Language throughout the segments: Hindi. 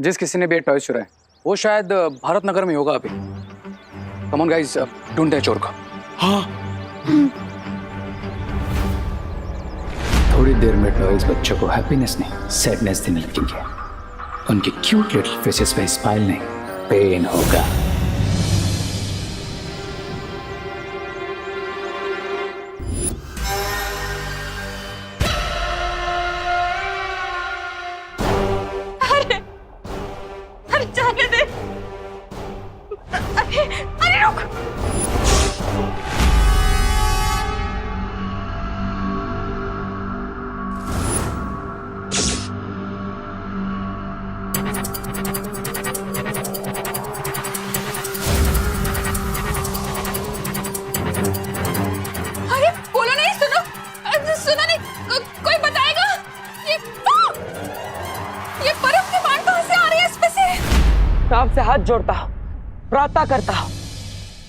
जिस किसी ने भी टॉय चुराए वो शायद भारत नगर में होगा अभी। कम ऑन गाइस, ढूंढते हैं चोर को। हाँ। थोड़ी देर में टॉयज बच्चों को हैप्पीनेस नहीं सैडनेस देने लगेंगे। उनके क्यूट लिटिल फेसेस पे स्माइल नहीं पेन होगा। अरे जाने दे। अरे रुक। अरे बोलो नहीं, सुनो सुनो नहीं, कोई बताएगा? ये बर्फ के बांध कहां से आ रही है इस पे से? आपसे हाथ जोड़ता हूं, प्रार्थना करता हूं,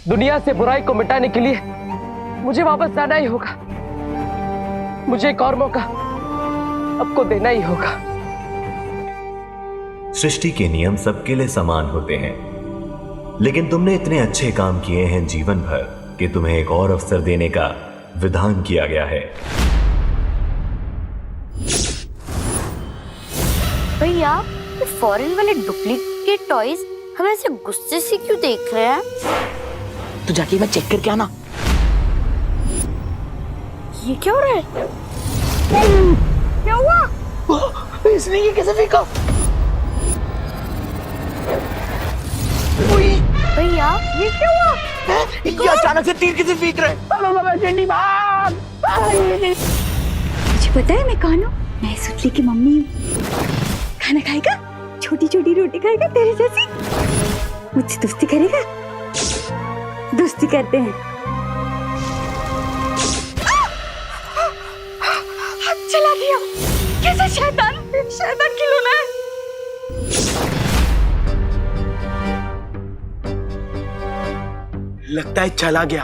दुनिया से बुराई को मिटाने के लिए मुझे वापस जाना ही होगा। मुझे एक और मौका आपको देना ही होगा। सृष्टि के नियम सबके लिए समान होते हैं, लेकिन तुमने इतने अच्छे काम किए हैं जीवन भर कि तुम्हें एक और अवसर देने का विधान किया गया है। भैया, ये फॉरेन वाले डुप्लीकेट टॉयज हमें ऐसे गुस्से से क्यों देख रहे हैं? तो जाके मैं चेक करके आना। ये क्या हो रहा है? क्या हुआ? इसने ये कैसे फेंका? भैया, ये क्या हुआ? ये अचानक से तीर किसे फेंक रहे? मुझे पता है मैं कौन हूँ। मैं सुतली की मम्मी हूँ। खाना खाएगा, छोटी छोटी रोटी खाएगा तेरे जैसी, मुझसे दोस्ती करेगा। दोस्ती करते हैं। चला गया। कैसा शैतान खिलौना है। लगता है चला गया।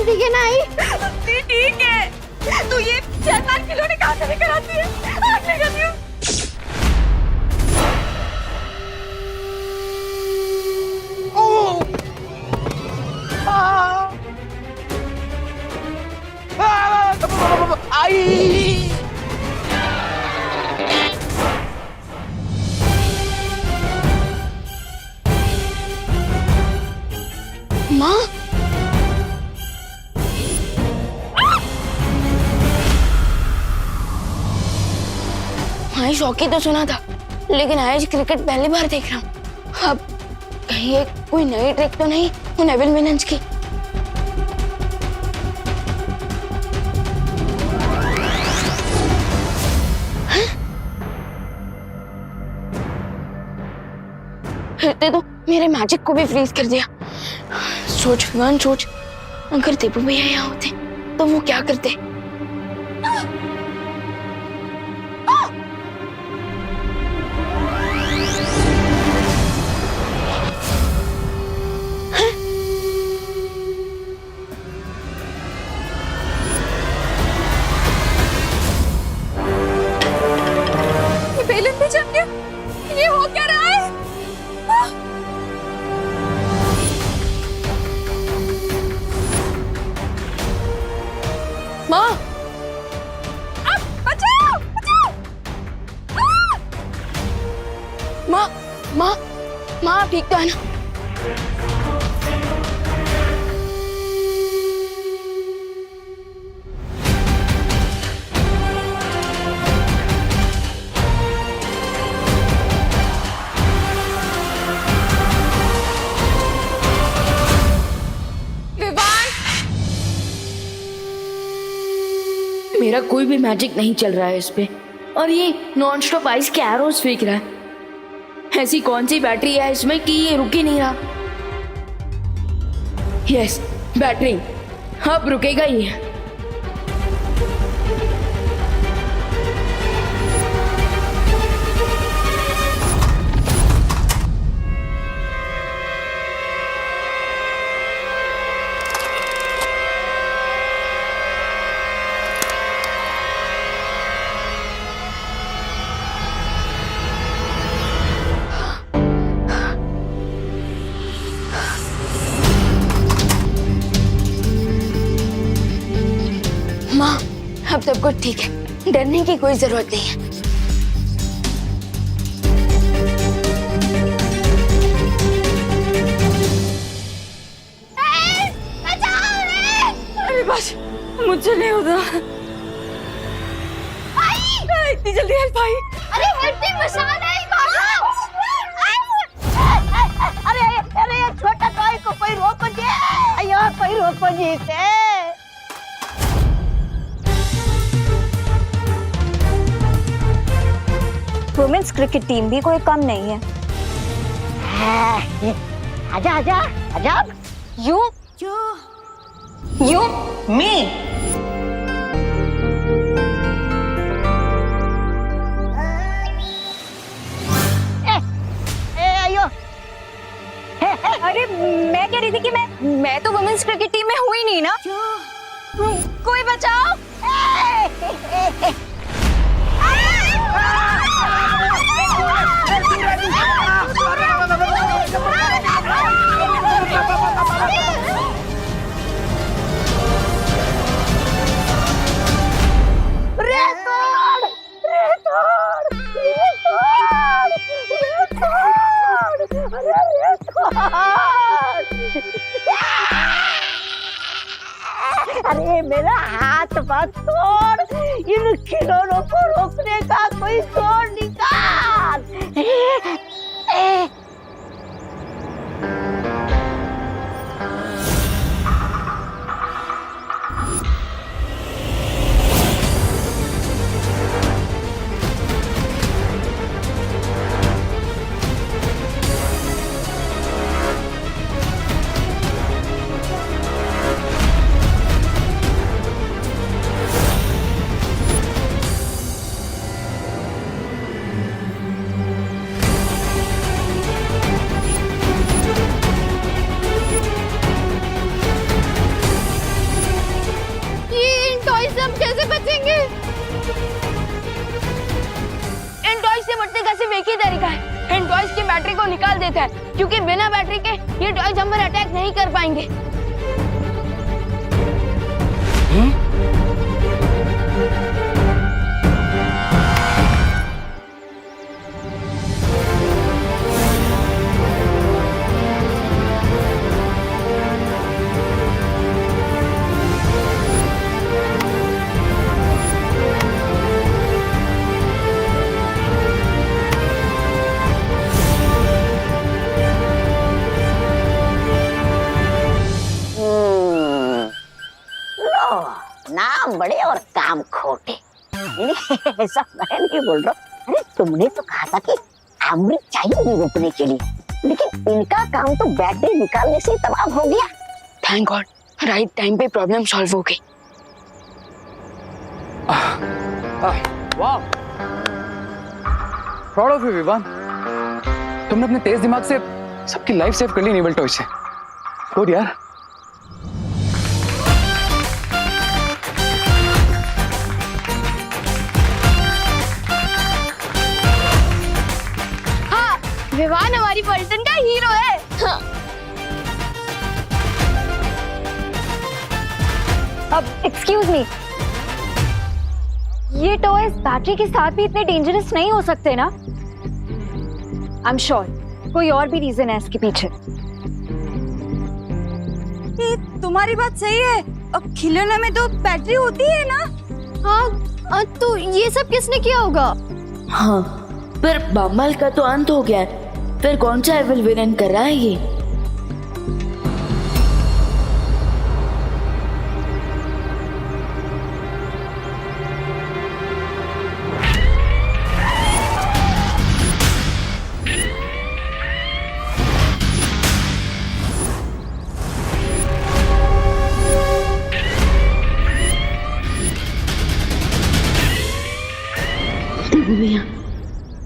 ठीक है ना आई? ठीक है। तू ये शैतान खिलौने कहाँ से लेकर आती है? आग लगाती हूँ। माँ, हाँ शौकी तो सुना था, लेकिन आज क्रिकेट पहली बार देख रहा हूँ। अब कहीं ये कोई नई ट्रिक तो नहीं उन एविल विलन्स की? फिरते तो मेरे मैजिक को भी फ्रीज कर दिया। सोच विमान, सोच अगर देबू भैया यहाँ होते तो वो क्या करते? बेलन भी जम गया। ये हो क्या रहा है? माँ, बचाओ बचाओ। माँ, माँ, माँ आप ठीक तो है ना? मेरा कोई भी मैजिक नहीं चल रहा है इस पे। और ये नॉन स्टॉप आइस के एरोज फेंक रहा है। ऐसी कौन सी बैटरी है इसमें कि ये रुक ही नहीं रहा? यस, बैटरी अब रुकेगा ही। माँ, अब सब कुछ ठीक है, डरने की कोई जरूरत नहीं है। अरे बस, मुझसे नहीं होता। इतनी जल्दी हेल्प आई? अरे हेल्प बचा नहीं। अरे अरे ये छोटा टॉय को कोई रोको जी। अयो कोई रोको जी इसे। वुमेन्स क्रिकेट टीम भी कोई कम नहीं है। आजा आजा आजा। यू मी अयो। अरे मैं कह रही थी कि मैं तो वुमेन्स क्रिकेट टीम में हुई नहीं ना। कोई बचाओ। अरे मेरा हाथ मत तोड़, इन खिलौनों को रोकने का कोई जोर निकाल। बैटरी को निकाल देता है, क्योंकि बिना बैटरी के ये टॉयज हम पर अटैक नहीं कर पाएंगे। नाम बड़े और काम खोटे। ऐसा मैं नहीं बोल रहा। अरे तुमने तो कहा था कि अमृत चाहिए नहीं रोकने के लिए, लेकिन इनका काम तो बैटरी निकालने से तमाम हो गया। थैंक गॉड, राइट टाइम पे प्रॉब्लम सॉल्व हो गई। वाह, प्राउड ऑफ यू विवान। तुमने अपने तेज दिमाग से सबकी लाइफ सेव कर ली नेवल टॉय से। गुड यार। विवान हमारी पलटन का हीरो है। हाँ। अब एक्सक्यूज मी, ये टॉयज बैटरी के साथ भी इतने डेंजरस नहीं हो सकते ना? आई एम श्योर कोई और भी रीजन है इसके पीछे। ये तुम्हारी बात सही है, अब खिलौने में तो बैटरी होती है ना? हाँ, तो ये सब किसने किया होगा? हाँ, पर बम्बल का तो अंत हो गया है, फिर कौन सा एविल विलन कर रहा है ये?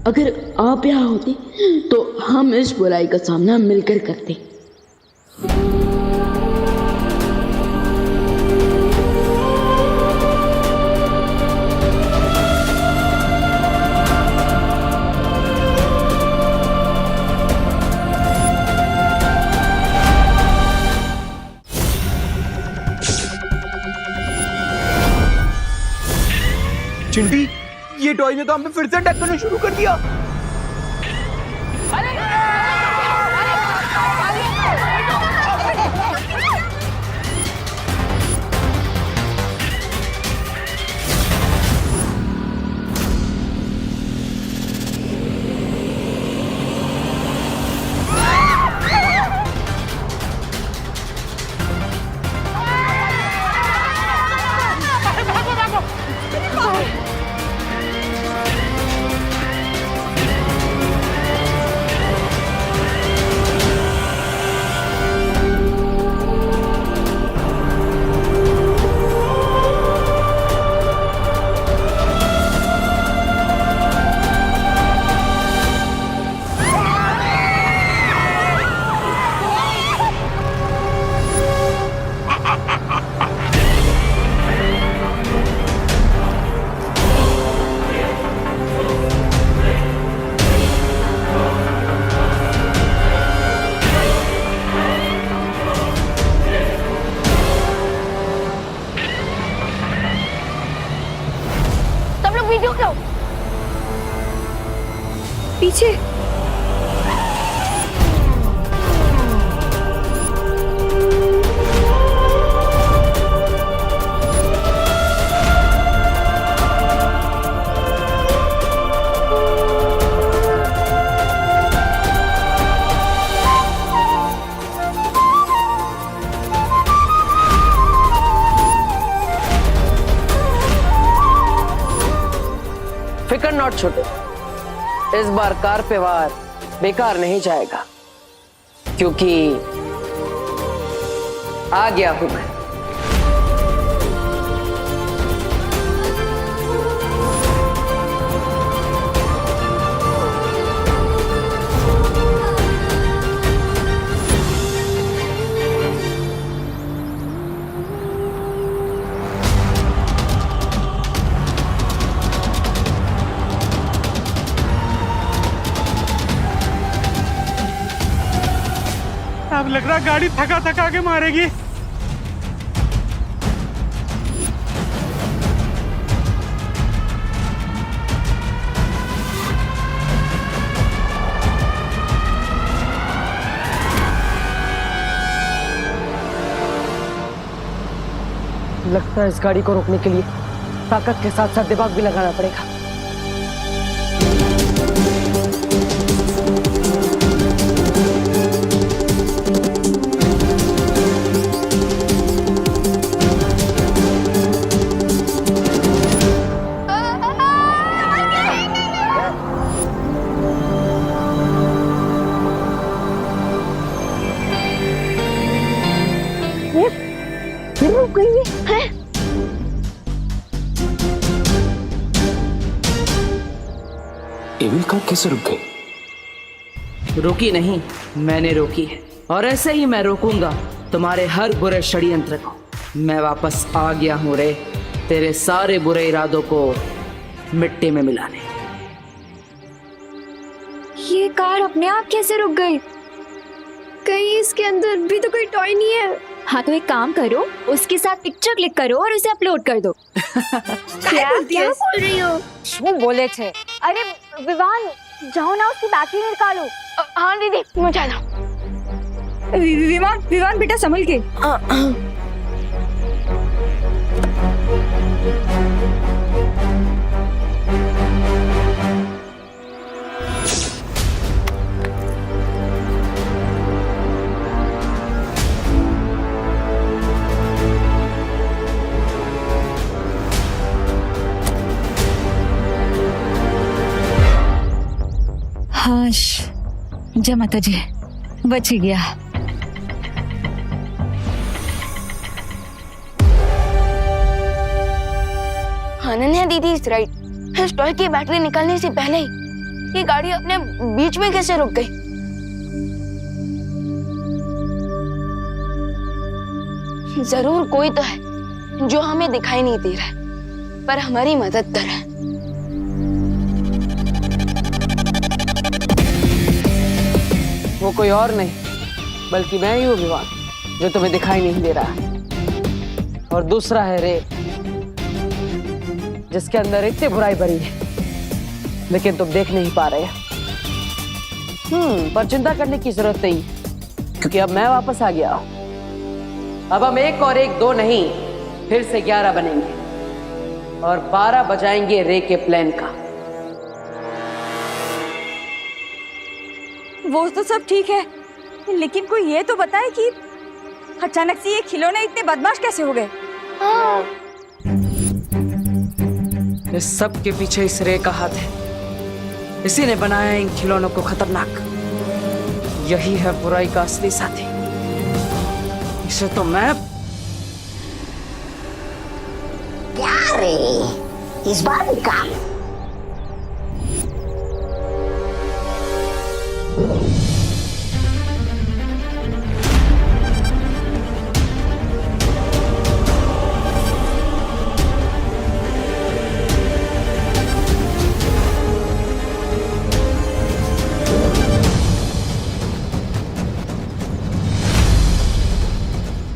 अगर आप यहाँ होती तो हम इस बुराई का सामना मिलकर करते। चिंटी, ये टॉय ने तो हमें फिर से अटैक करना शुरू कर दिया। वीडियो क्यों? पीछे फिकर नॉट छोटे, इस बार कार पे वार बेकार नहीं जाएगा, क्योंकि आ गया हूं मैं। अब लग रहा गाड़ी थका थका के मारेगी। लगता है इस गाड़ी को रोकने के लिए ताकत के साथ साथ दिमाग भी लगाना पड़ेगा। फिर रुक गई है? एविल कार कैसे रुक गई? रोकी नहीं, मैंने रोकी है, और ऐसे ही मैं रोकूंगा तुम्हारे हर बुरे षड्यंत्र को। मैं वापस आ गया हूं रे, तेरे सारे बुरे इरादों को मिट्टी में मिलाने। ये कार अपने आप कैसे रुक गई? कहीं इसके अंदर भी तो कोई टॉय नहीं है। हाँ तो एक काम करो, उसके साथ पिक्चर क्लिक करो और उसे अपलोड कर दो। क्या बोल रही हो? वो बोले थे। अरे विवान, जाओ ना उसकी बैटरी निकालो। हाँ दीदी, मैं जा रहा हूँ। विवान विवान बेटा संभल के। हाश, जय माता जी, बच गया। अनन्या दीदी इज राइट। इस टॉय की बैटरी निकलने से पहले ही ये गाड़ी अपने बीच में कैसे रुक गई? जरूर कोई तो है जो हमें दिखाई नहीं दे रहा है, पर हमारी मदद कर रहा है। वो कोई और नहीं बल्कि मैं ही हूँ विवान, जो तुम्हें दिखाई नहीं दे रहा है। और दूसरा है रे, जिसके अंदर इतनी बुराई भरी है लेकिन तुम देख नहीं पा रहे। पर चिंता करने की जरूरत नहीं, क्योंकि अब मैं वापस आ गया हूं। अब हम 1 और 1 2 नहीं, फिर से 11 बनेंगे और 12 बजाएंगे रे के प्लान का। वो तो सब ठीक है, लेकिन कोई ये तो बताए कि अचानक से ये खिलौने इतने बदमाश कैसे हो गए? इस सब के पीछे इस रे का हाथ है। इसी ने बनाया इन खिलौनों को खतरनाक। यही है बुराई का असली साथी। इसे तो मैं क्या रे, इस बार भी काम?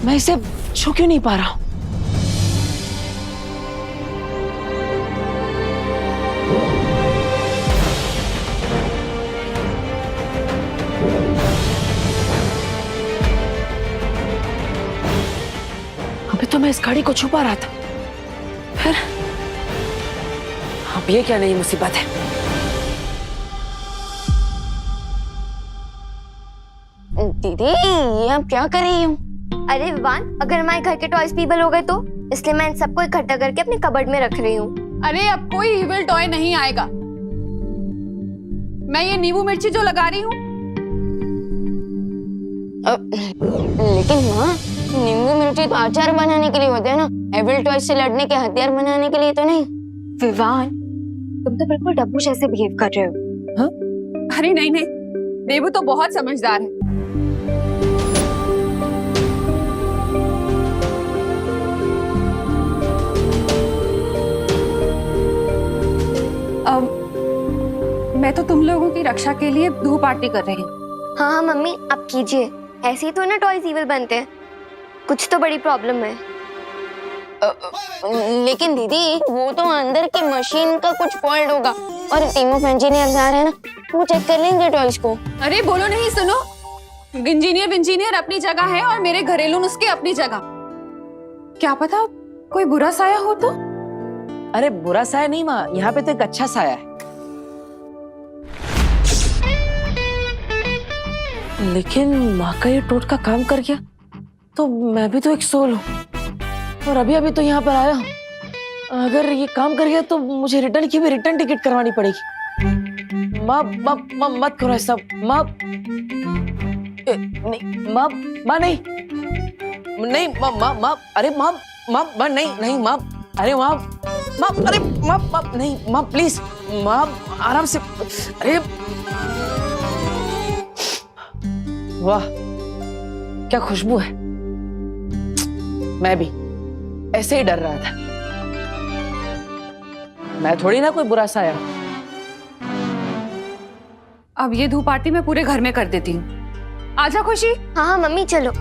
मैं इसे छू क्यों नहीं पा रहा हूं? अभी तो मैं इस गाड़ी को छुपा रहा था, फिर अब ये क्या नई मुसीबत है? दीदी, ये आप क्या कर रही हो? अरे विवान, अगर हमारे घर के टॉयज पीबल हो गए तो, इसलिए मैं इन सबको इकट्ठा करके अपने कबर्ड में रख रही हूँ। अरे अब कोई इविल टॉय नहीं आएगा। मैं ये नींबू मिर्ची जो लगा रही हूँ, लेकिन माँ, नींबू मिर्ची तो अचार बनाने के लिए होते हैं ना, एविल टॉय से लड़ने के हथियार बनाने के लिए तो नहीं। विवान, तुम तो बिल्कुल डब्बू जैसे बिहेव कर रहे हो। हाँ? अरे नहीं नहीं, देवू तो बहुत समझदार है। मैं तो तुम लोगों की रक्षा के लिए धूप आरती कर रही हूँ। हाँ हाँ मम्मी, आप कीजिए। ऐसे ही तो ना टॉयज इविल बनते हैं। कुछ तो बड़ी प्रॉब्लम है। लेकिन दीदी, वो तो अंदर की मशीन का कुछ फॉल्ट होगा और टीम ऑफ इंजीनियर्स आ रहे हैं ना, वो चेक कर लेंगे टॉयज को। अरे बोलो नहीं, सुनो। इंजीनियर अपनी जगह है और मेरे घरेलू नुस्खे अपनी जगह। क्या पता कोई बुरा साया हो तो? अरे बुरा साया नहीं माँ, यहाँ पे तो एक अच्छा साया है। लेकिन माँ का ये टोटका काम कर गया तो मैं भी तो एक सोल हूँ और अभी अभी तो यहाँ पर आया हूँ। अगर ये काम कर गया तो मुझे रिटर्न की भी रिटर्न टिकट करवानी पड़ेगी। माँ माँ माँ मत करो ऐसा। माँ नहीं, माँ माँ नहीं नहीं, माँ माँ माँ, अरे माँ माँ माँ नहीं नहीं माँ, अरे माँ माँ, अरे माँ माँ नहीं माँ, प्लीज माँ आराम से। अरे वाह, क्या खुशबू है। मैं भी ऐसे ही डर रहा था। मैं थोड़ी ना कोई बुरा साया। अब ये धूप आरती मैं पूरे घर में कर देती हूँ। आजा खुशी। हाँ हाँ मम्मी, चलो।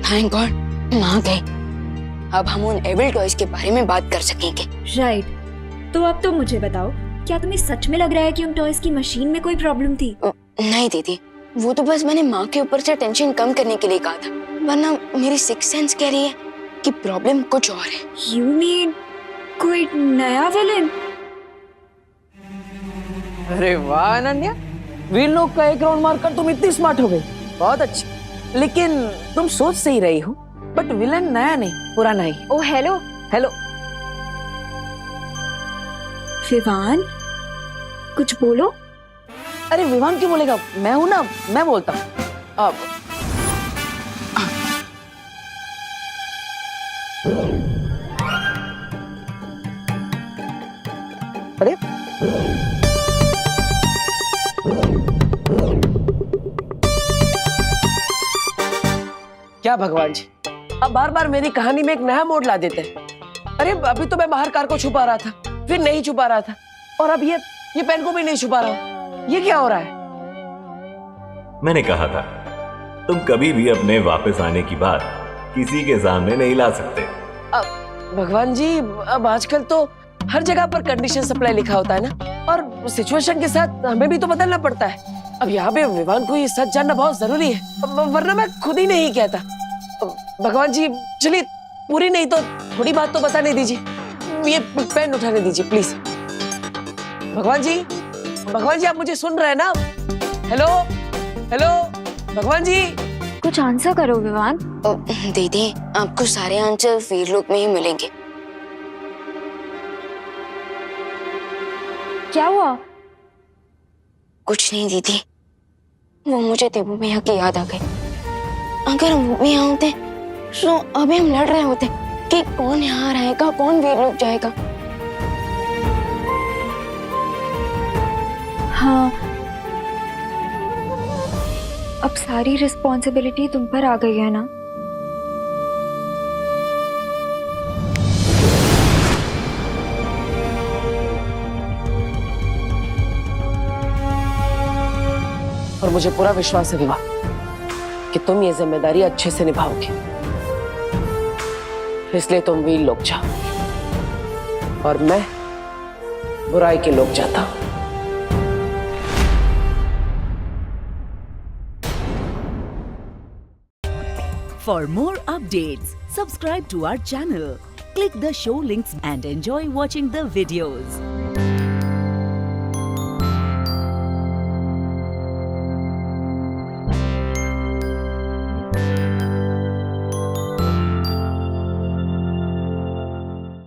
थैंक गॉड, माँ गई। अब हम उन एविल टॉयज के बारे में बात कर सकेंगे। राइट। तो अब तो मुझे बताओ, क्या तुम्हें सच में लग रहा है कि उन टॉयज की मशीन में कोई प्रॉब्लम थी? नहीं दीदी, वो तो बस मैंने माँ के ऊपर से टेंशन कम करने के लिए कहा था, वरना मेरी सिक्स सेंस कह रही है कि प्रॉब्लम कुछ और है। यू मीन कोई नया विलन? अरे वाह अनन्या, वीर लोग का एक राउंड मारकर तुम इतनी स्मार्ट हो गई। बहुत अच्छी। लेकिन तुम सोच सही रही हो, बट विलन नया नहीं, पुराना ही। ओ हेलो। हेलो। विवान, कुछ बोलो। अरे विवान क्यों बोलेगा, मैं हूं ना, मैं बोलता हूँ। अब क्या भगवान जी, अब बार बार मेरी कहानी में एक नया मोड़ ला देते हैं। अरे अभी तो मैं बाहर कार को छुपा रहा था, फिर नहीं छुपा रहा था, और अब ये पेन को भी नहीं छुपा रहा हूं। ये क्या हो रहा है? मैंने कहा था तुम कभी भी अपने वापस आने की बात किसी के सामने नहीं ला सकते। अब भगवान जी, अब आजकल तो हर जगह पर कंडीशन सप्लाई लिखा होता है ना, और सिचुएशन के साथ हमें भी तो बदलना पड़ता है। अब यहाँ पे विवान को ये सच जानना बहुत जरूरी है, वरना मैं खुद ही नहीं कहता। भगवान जी चलिए, पूरी नहीं तो थोड़ी बात तो बताने दीजिए। ये पेन उठाने दीजिए प्लीज। भगवान जी आप मुझे सुन रहे हैं ना? हेलो हेलो भगवान जी, कुछ आंसर करो विवान। दीदी, आपको सारे आंसर वीरलोक में ही मिलेंगे। क्या हुआ? कुछ नहीं दीदी, वो मुझे देवू भैया की याद आ गई। अगर वो भी यहाँ होते तो अभी हम लड़ रहे होते कि कौन यहाँ रहेगा, कौन वीरलोक जाएगा। हाँ, अब सारी रिस्पॉन्सिबिलिटी तुम पर आ गई है ना। और मुझे पूरा विश्वास है विवाह कि तुम ये जिम्मेदारी अच्छे से निभाओगे, इसलिए तुम वीरलोक जाओ और मैं बुराई के लोक जाता हूं। For more updates, subscribe to our channel, click the show links and enjoy watching the videos.